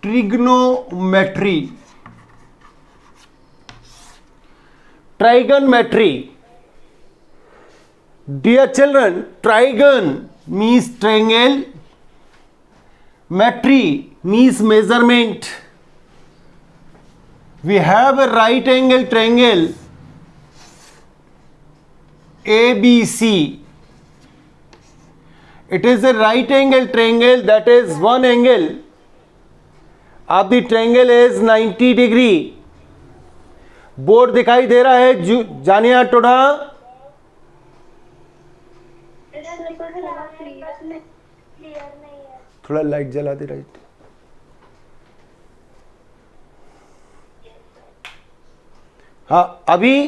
Trigonometry, ट्राइगनमेट्री. Dear children, trigon means triangle, metry means measurement. We have a right angle triangle ABC. It is a right angle triangle, that is one angle of the triangle is 90 degree. Board दिखाई दे रहा है जानिया टोडा? थोड़ा light जला दे. Right, हाँ. अभी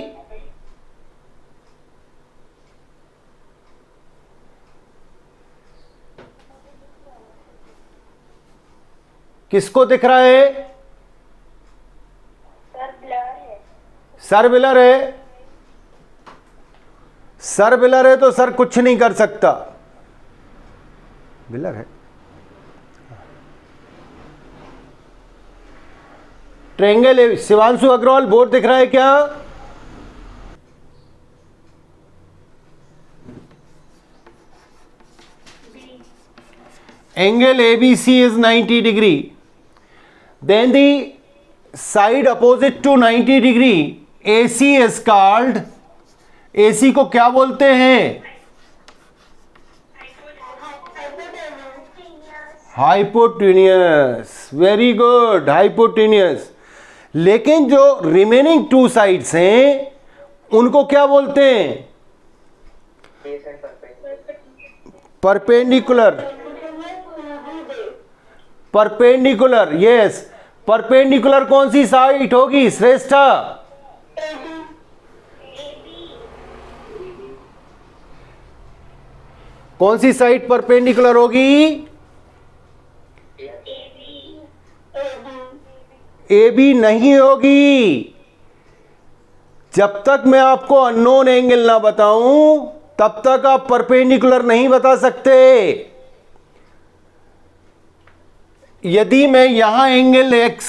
किसको दिख रहा है? सर ब्लर है. सर ब्लर है तो सर कुछ नहीं कर सकता. ब्लर है. ट्रायंगल है. शिवांशु अग्रवाल, बोर्ड दिख रहा है क्या? Angle ABC is 90 degree. Then the side opposite to 90 degree AC is called, AC को क्या बोलते हैं? हाइपोटेन्यूस. Very good, hypotenuse. लेकिन जो रिमेनिंग टू साइड्स हैं उनको क्या बोलते हैं? परपेंडिकुलर. Perpendicular, yes. परपेंडिकुलर कौन सी साइड होगी श्रेष्ठा? कौन सी साइड परपेंडिकुलर होगी? AB नहीं होगी. जब तक मैं आपको अननोन एंगल ना बताऊं तब तक आप परपेंडिकुलर नहीं बता सकते. यदि मैं यहां एंगल x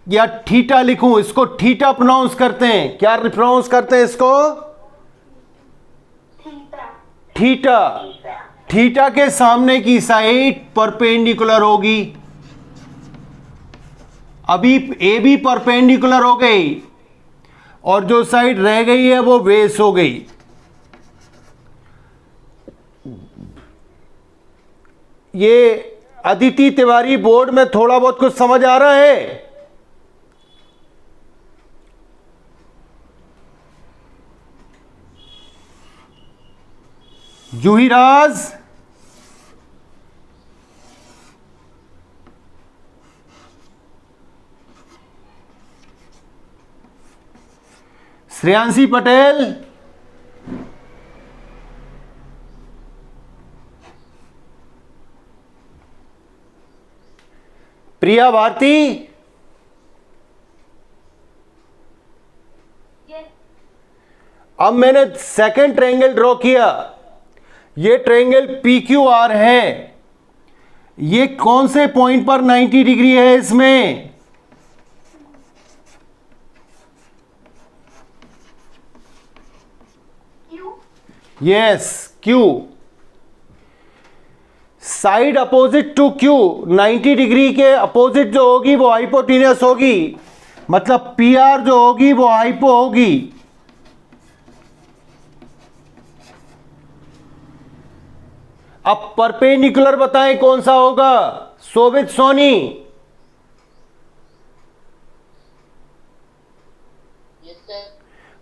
या थीटा लिखूं, इसको थीटा प्रोनाउंस करते हैं. क्या प्रोनाउंस करते हैं इसको? थीटा. थीटा के सामने की साइड परपेंडिकुलर होगी. अभी AB परपेंडिकुलर हो गई और जो साइड रह गई है वो बेस हो गई. ये अदिति तिवारी, बोर्ड में थोड़ा बहुत कुछ समझ आ रहा है? जूहीराज, श्रेयांशी पटेल, प्रिया भारती, अब मैंने सेकंड ट्रायंगल ड्रॉ किया. ये ट्रायंगल PQR है. ये कौन से पॉइंट पर 90 डिग्री है इसमें? Yes, Q. Side opposite to Q 90 degree के अपोजिट जो होगी वो हाइपोटेन्यूस होगी. मतलब PR जो होगी वो हाइपो होगी. अब परपेंडिकुलर बताएं कौन सा होगा? शोभित सोनी.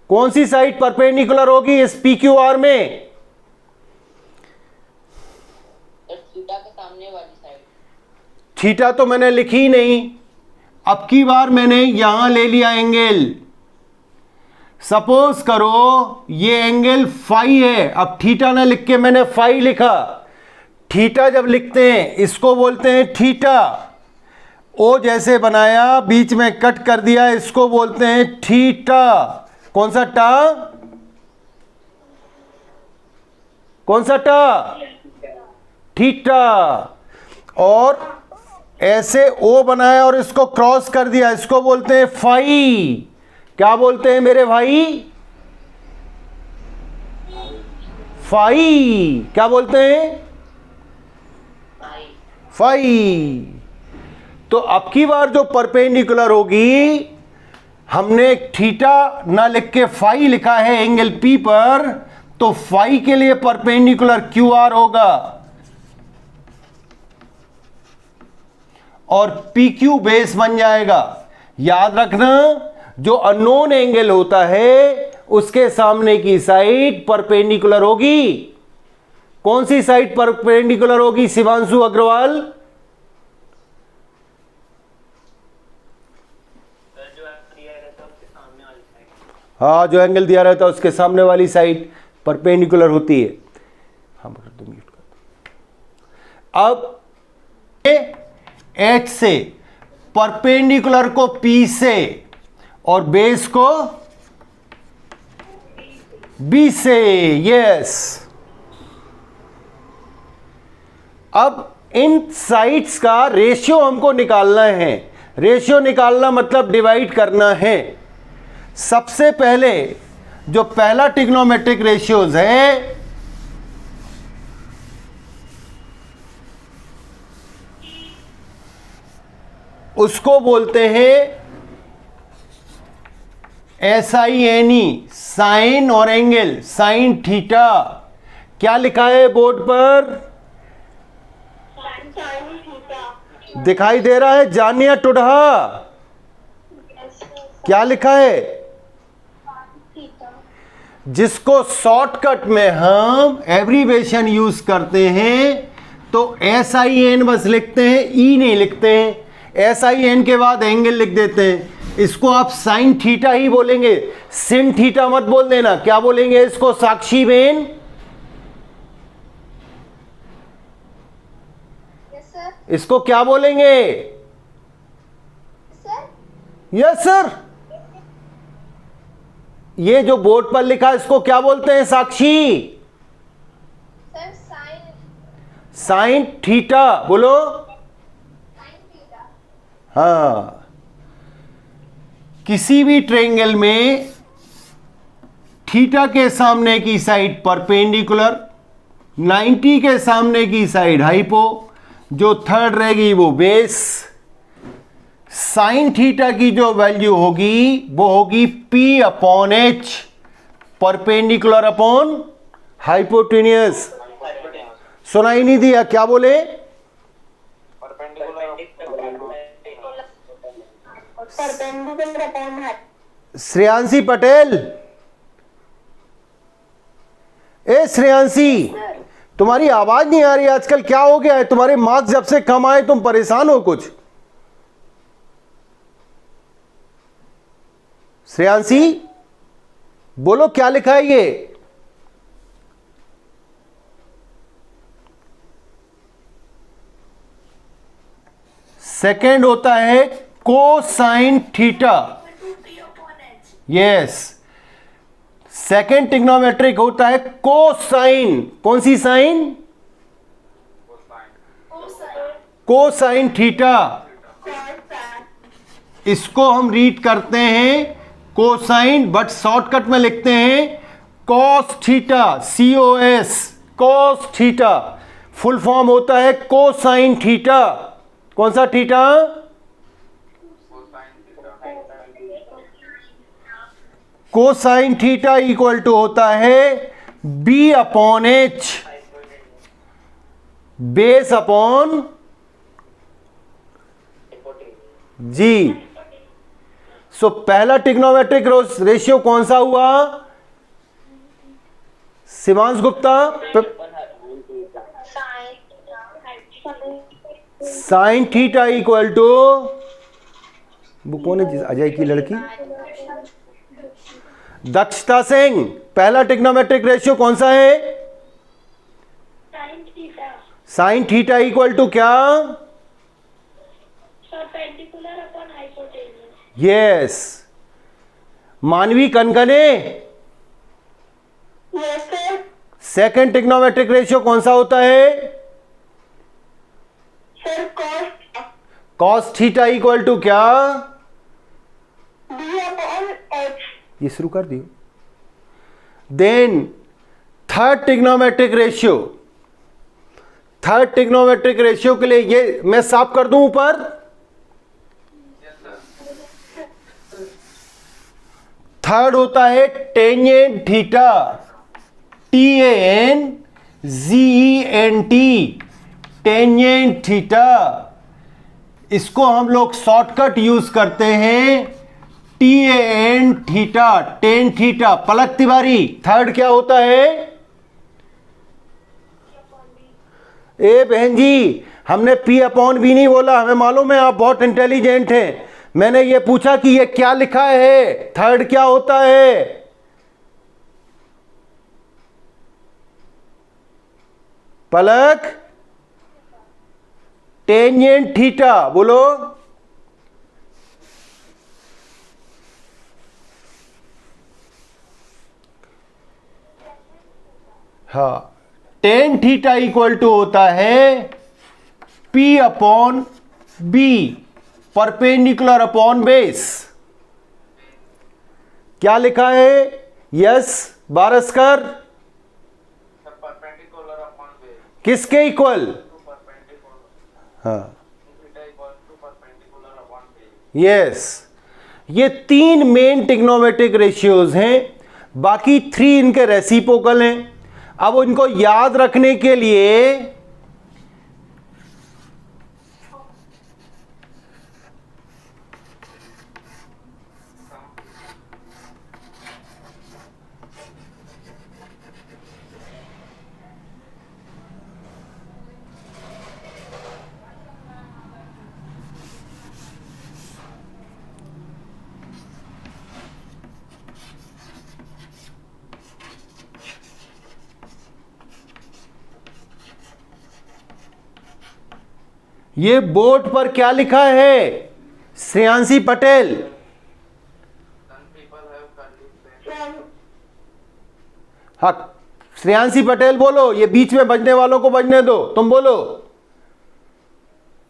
कौन सी साइड परपेंडिकुलर होगी इस PQR में? थीटा के सामने वाली साइड. थीटा तो मैंने लिखी ही नहीं. अब की बार मैंने यहां ले लिया एंगल. सपोज करो ये एंगल फाई है. अब थीटा ना लिख के मैंने फाई लिखा. थीटा जब लिखते हैं इसको बोलते हैं थीटा. ओ जैसे बनाया, बीच में कट कर दिया, इसको बोलते हैं थीटा. कौन सा टा? कौन सा टा? थीटा. और ऐसे ओ बनाया और इसको क्रॉस कर दिया, इसको बोलते हैं फाई। क्या बोलते हैं मेरे भाई? फाई। क्या बोलते हैं? फाई। तो अब की बार जो परपेंडिकुलर होगी, हमने थीटा ना लिख के फाई लिखा है एंगल पी पर, तो फाई के लिए परपेंडिकुलर क्यू आर होगा और पी क्यू बेस बन जाएगा। याद रखना, जो अननोन एंगल होता है उसके सामने की साइड परपेंडिकुलर होगी। कौन सी साइड परपेंडिकुलर होगी शिवांशु अग्रवाल? हाँ, जो एंगल दिया रहता है उसके सामने वाली साइड परपेंडिकुलर होती है। हाँ, अब एच से परपेंडिकुलर को पी से और बेस को बी से। यस। अब इन साइड्स का रेशियो हमको निकालना है। रेशियो निकालना मतलब डिवाइड करना है। सबसे पहले जो पहला ट्रिग्नोमेट्रिक रेशियोज है, उसको बोलते हैं SINE, साइन और एंगल, साइन थीटा। क्या लिखा है बोर्ड पर? दिखाई दे रहा है जानिया टुडहा? क्या लिखा है? जिसको शॉर्टकट में हम एब्रीवेशन यूज करते हैं तो SIN बस लिखते हैं, ई नहीं लिखते हैं। SIN के बाद एंगल लिख देते हैं। इसको आप साइन थीटा ही बोलेंगे, सिन थीटा मत बोल देना। क्या बोलेंगे इसको साक्षी बेन? इसको क्या बोलेंगे? Yes sir. ये जो बोर्ड पर लिखा है इसको क्या बोलते हैं साक्षी? सर साइन थीटा बोलो। हाँ, किसी भी ट्रायंगल में थीटा के सामने की साइड परपेंडिकुलर, 90 के सामने की साइड हाइपो, जो थर्ड रहेगी वो बेस। साइन थीटा की जो वैल्यू होगी वो होगी P upon H, perpendicular upon hypotenuse. सुनाई नहीं दिया? क्या बोले? श्रेयांशी पटेल, ए श्रेयांशी, तुम्हारी आवाज नहीं आ रही आजकल, क्या हो गया है? तुम्हारे मार्क्स जब से कम आए तुम परेशान हो कुछ? श्रेयांशी बोलो क्या लिखा है ये? सेकेंड होता है cosine theta. Yes, second trigonometric होता है कोसाइन। कौन सी साइन? Cosine theta. इसको हम रीड करते हैं कोसाइन, बट शॉर्टकट में लिखते हैं cos theta, COS, cos theta. Full form होता है कोसाइन थीटा। कौन सा theta? Cosine theta equal to होता है B upon H, base upon G। So पहला ट्रिग्नोमेट्रिक रेशियो कौन सा हुआ Shivansh Gupta? Sine theta equal to, वो कौन है अजय की लड़की? दक्षता सिंह। पहला ट्रिग्नोमेट्रिक रेशियो कौन सा है? साइन थीटा इक्वल टू क्या? Perpendicular upon hypotenuse. यस। मानवी कनकने, सेकेंड ट्रिग्नोमेट्रिक रेशियो कौन सा होता है? कॉस थीटा इक्वल टू क्या? B upon H. ये शुरू कर दियो। देन थर्ड ट्रिग्नोमेट्रिक रेशियो के लिए ये मैं साफ कर दूं ऊपर। थर्ड होता है tangent theta, TANGENT, tangent theta. इसको हम लोग शॉर्टकट यूज करते हैं TAN थीटा, टेन थीटा। पलक तिवारी, थर्ड क्या होता है? ए बहन जी, हमने P अपॉन B नहीं बोला, हमें मालूम है आप बहुत इंटेलिजेंट हैं। मैंने ये पूछा कि ये क्या लिखा है, थर्ड क्या होता है? पलक, टेंजेंट थीटा बोलो। हाँ, टेन थीटा इक्वल टू होता है P upon B, perpendicular upon base. क्या लिखा है? Yes Baraskar, perpendicular upon base किसके इक्वल? परपेंडिकुलर हाँ theta equal to perpendicular upon base. Yes, ये तीन मेन ट्रिग्नोमेट्रिक रेशियोज हैं, बाकी थ्री इनके रेसिप्रोकल हैं। अब इनको याद रखने के लिए ये बोर्ड पर क्या लिखा है Shreyanshi Patel? Some people have curly hair. हाँ श्रेयांशी पटेल बोलो, ये बीच में बजने वालों को बजने दो, तुम बोलो।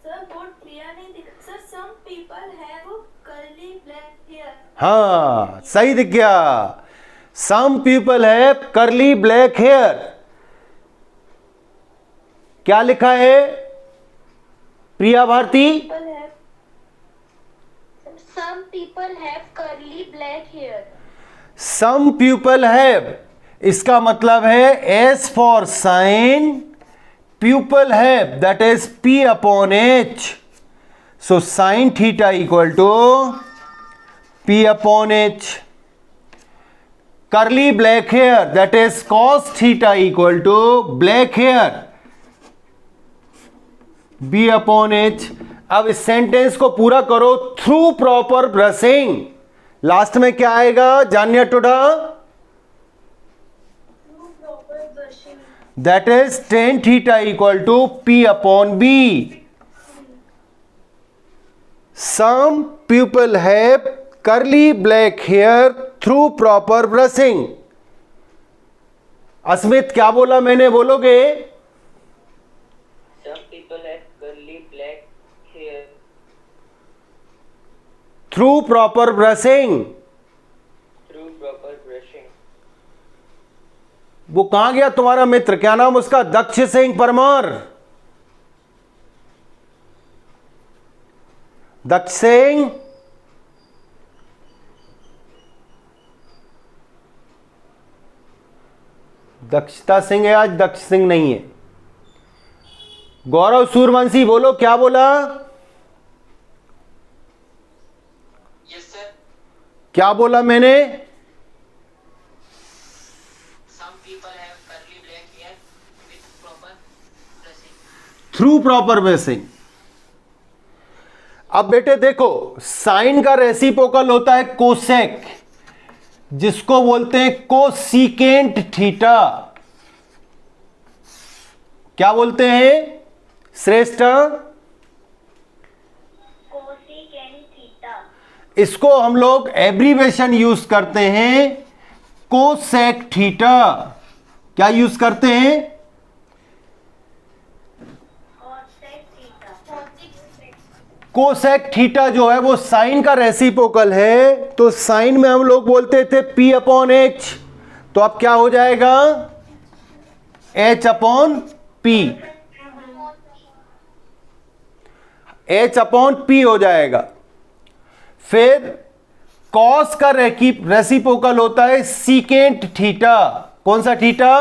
Sir, board clear नहीं दिख। Sir, some people have curly black hair. हाँ सही दिख गया, सम पीपल है करली ब्लैक हेयर। क्या लिखा है Priya Bharati? Some people have curly black hair. Some people have, इसका मतलब है S for sine, people have, that is P upon H। So sine theta equal to P upon H। Curly black hair, that is cos theta equal to black hair, B upon H। अब इस sentence को पूरा करो, through proper brushing. Last में क्या आएगा जानिया टुडा? Through proper brushing. That is tan theta equal to P upon B। Some people have curly black hair through proper brushing. Asmit क्या बोला मैंने, बोलोगे? Some people have curly black hair through proper brushing. through proper brushing. वो कहां गया तुम्हारा मित्र, क्या नाम उसका? दक्ष सिंह परमार। दक्ष सिंह, दक्षता सिंह है आज, दक्ष सिंह नहीं है। गौरव सूर्यवंशी बोलो, क्या बोला? Yes, sir. क्या बोला मैंने? Some people have curly black hair with proper brushing. Through proper brushing. अब बेटे देखो, साइन का रेसिप्रोकल होता है कोसेक, जिसको बोलते हैं कोसिकेंट थीटा। क्या बोलते हैं श्रेष्ठ? Cosecant theta. इसको हम लोग एब्रीवेशन यूज करते हैं कोसेक थीटा। क्या यूज करते हैं? Cosec theta. कोसेक थीटा जो है वो साइन का रेसिप्रोकल है, तो साइन में हम लोग बोलते थे P अपॉन एच, तो अब क्या हो जाएगा H upon P, H upon P हो जाएगा। फिर कॉस का रेसिप्रोकल होता है सीकेंट थीटा। कौन सा थीटा?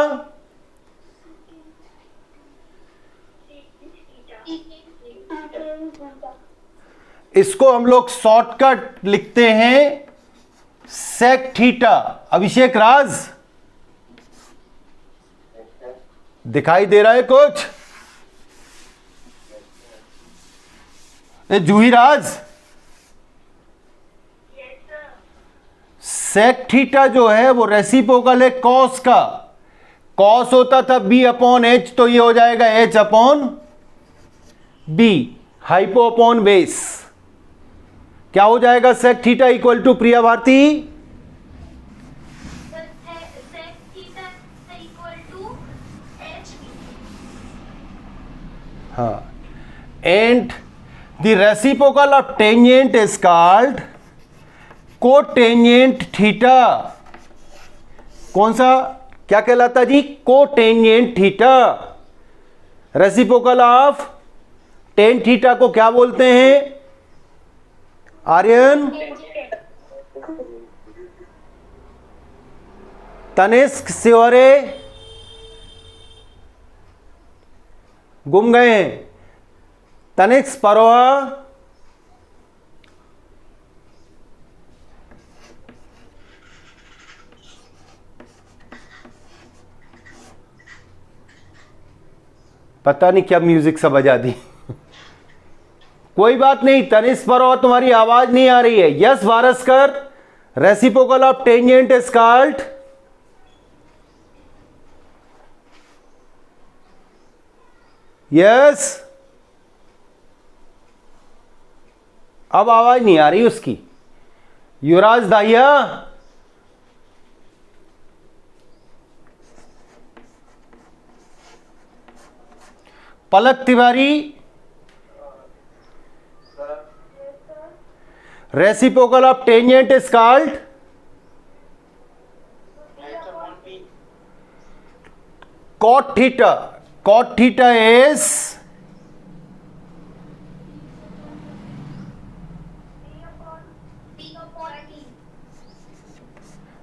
इसको हम लोग शॉर्टकट लिखते हैं सेक थीटा। अभिषेक राज दिखाई दे रहा है कुछ? जूही राज, सेक थीटा जो है वो रेसिप्रोकल है कॉस का। कॉस होता था B अपॉन एच, तो ये हो जाएगा H upon B, hypo upon base. क्या हो जाएगा sec theta equal to? Priya Bharti, हाँ, and the reciprocal of tangent is called cotangent theta. कौन सा, क्या कहलाता जी? Cotangent theta. Reciprocal of tan theta को क्या बोलते हैं? आर्यन, तनिष्क, शिवरे गुम गए हैं। तनिष्क, परोहा, पता नहीं क्या म्यूजिक सब बजा दी। कोई बात नहीं, तनिष्क परोहा तुम्हारी आवाज नहीं आ रही है। Yes Waraskar, reciprocal of tangent is called, yes, अब आवाज नहीं आ रही उसकी। Yuvraj Dahiya, Palak Tiwari, reciprocal of tangent is called cot theta. Cot theta is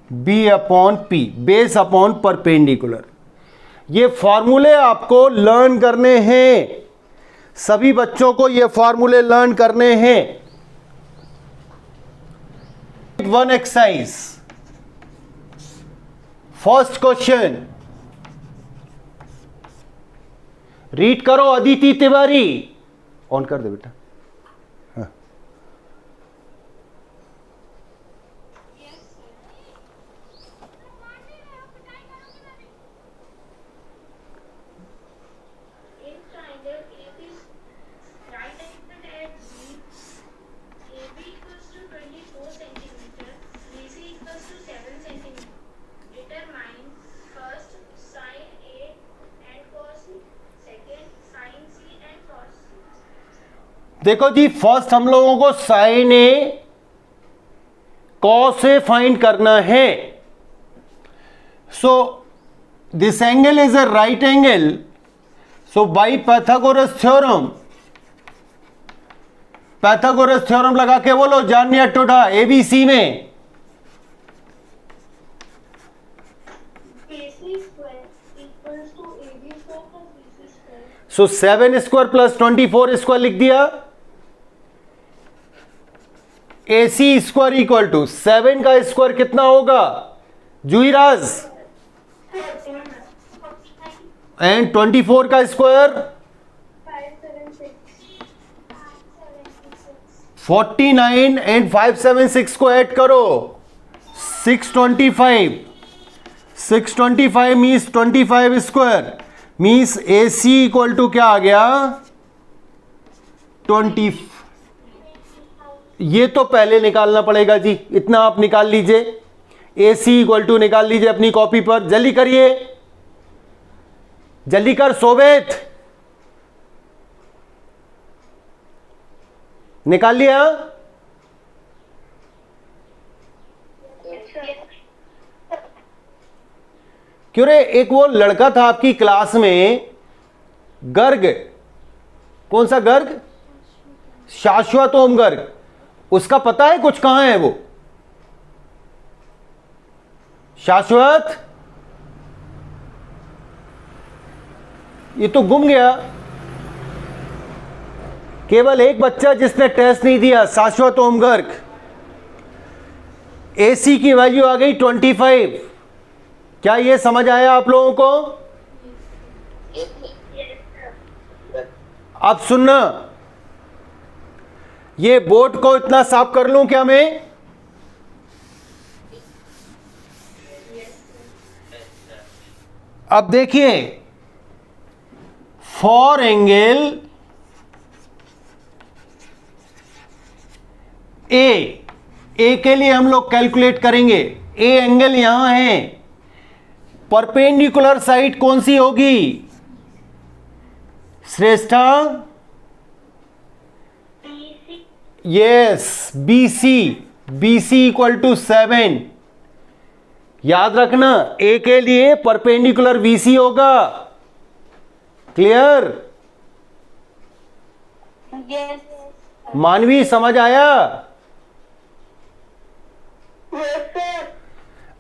B upon P, base upon perpendicular. ये फॉर्मूले आपको लर्न करने हैं, सभी बच्चों को ये फॉर्मूले लर्न करने हैं। One exercise, first question read करो। अदिति तिवारी, ऑन कर दे बेटा। हाँ। In triangle AB, right angle at B, AB equals to 24 centimeter, BC equals to 7 centimeter. Determine first sin A and cos B, second sin C and cos C. देखो जी, first हम लोगों को sign A cos A find करना है। So this angle is a right angle, so by Pythagoras theorem, Pythagoras theorem लगा के बोलो जानिया टोडा एबीसी में। AC square equals to AB square plus BC square. So 7 square plus 24 square लिख दिया। AC square equal to 7 का square कितना होगा जुईराज? एंड 24 का स्क्वायर 49 एंड 576 को ऐड करो 625। 625 means 25 square means AC equal to क्या आ गया 20। ये तो पहले निकालना पड़ेगा जी, इतना आप निकाल लीजिए। AC इक्वल टू निकाल लीजिए अपनी कॉपी पर, जल्दी करिए, जल्दी कर सोबेत। निकाल लिया? क्यों रे, एक वो लड़का था आपकी क्लास में, गर्ग, कौन सा गर्ग? शाश्वत ओम गर्ग, उसका पता है कुछ कहां है वो? शाश्वत, ये तो गुम गया। केवल एक बच्चा जिसने टेस्ट नहीं दिया, शाश्वत ओम गर्ग। AC की वैल्यू आ गई 25। क्या ये समझ आया आप लोगों को? अब सुनना, ये बोर्ड को इतना साफ कर लूं क्या मैं? अब देखिए, फॉर एंगल ए के लिए हम लोग कैलकुलेट करेंगे। ए एंगल यहां है, परपेंडिकुलर साइड कौन सी होगी Shreshtha? Yes, BC equal to 7। याद रखना, ए के लिए परपेंडिकुलर BC होगा। क्लियर? मानवी समझ आया?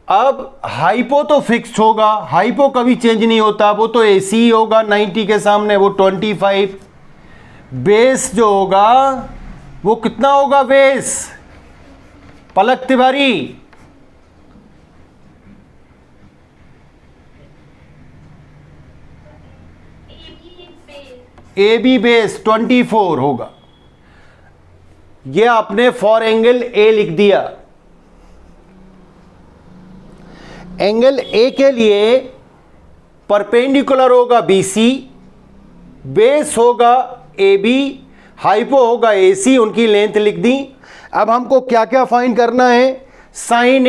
अब हाइपो तो फिक्स्ड होगा, हाइपो कभी चेंज नहीं होता, वो तो AC होगा 90 के सामने, वो 25। बेस जो होगा वो कितना होगा बेस? पलक तिवारी, AB बेस 24 होगा। ये आपने फॉर एंगल A लिख दिया। एंगल A के लिए परपेंडिकुलर होगा BC, बेस होगा AB, हाइपो होगा AC, उनकी लेंथ लिख दी। अब हमको क्या क्या फाइंड करना है? Sine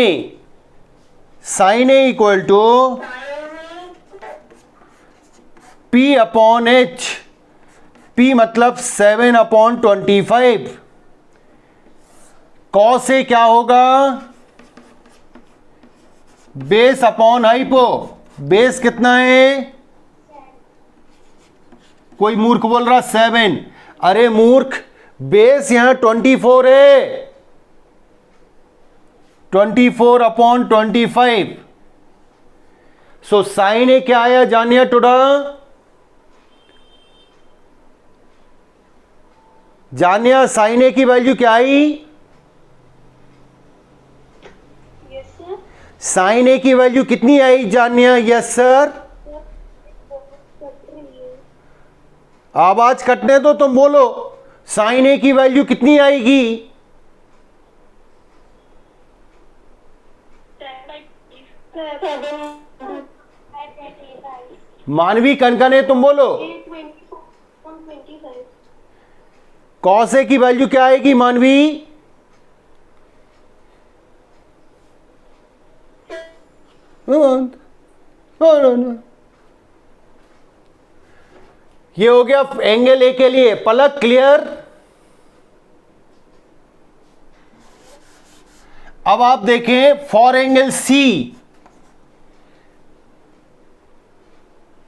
A equal to P upon H। P मतलब 7/25। कॉस ए क्या होगा? Base upon hypo. बेस कितना है? कोई मूर्ख बोल रहा 7। अरे मूर्ख, बेस यहां 24 है, 24/25। सो साइन ए क्या आया जानिया टुडा? जानिया साइन ए की वैल्यू क्या आई? साइन ए की वैल्यू कितनी आई जानिया? Yes sir. आवाज कटने दो, तुम बोलो साइन ए की वैल्यू कितनी आएगी? मानवी कनकने, तुम बोलो कॉस ए की वैल्यू क्या आएगी मानवी? ये हो गया एंगल ए के लिए। पलक क्लियर? अब आप देखें for angle C.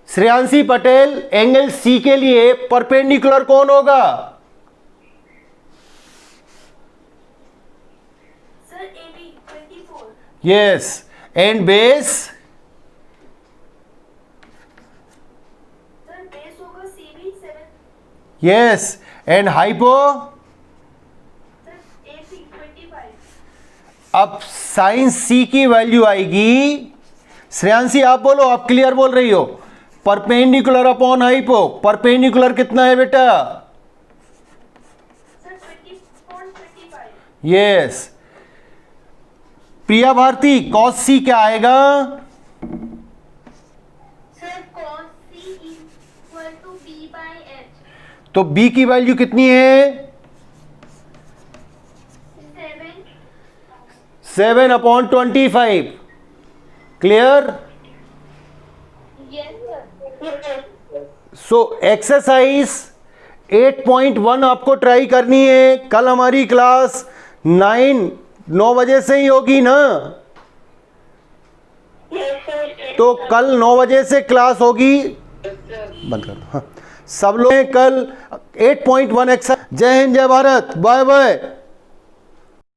Shreyanshi Patel, angle C के लिए परपेंडिकुलर कौन होगा? Sir AB 24। Yes, and base? Sir base होगा CB 7। Yes, and hypo? Sir AC 25। अब साइन सी की वैल्यू आएगी, श्रेयांशी आप बोलो, आप क्लियर बोल रही हो, परपेंडिकुलर अपॉन हाइपो। परपेंडिकुलर कितना है बेटा? सर 20.25। यस। प्रिया भारती, कॉस सी क्या आएगा? Sir cos C equal to B by H। तो बी की वैल्यू कितनी है? 7/25। Clear? Yes sir। So exercise 8.1 आपको ट्राई करनी है। कल हमारी क्लास 9 बजे से ही होगी ना, तो कल 9 बजे से क्लास होगी। बंद कर दो। हाँ, सब लोग कल 8.1 एक्सरसाइज। जय हिंद, जय भारत, बाय बाय।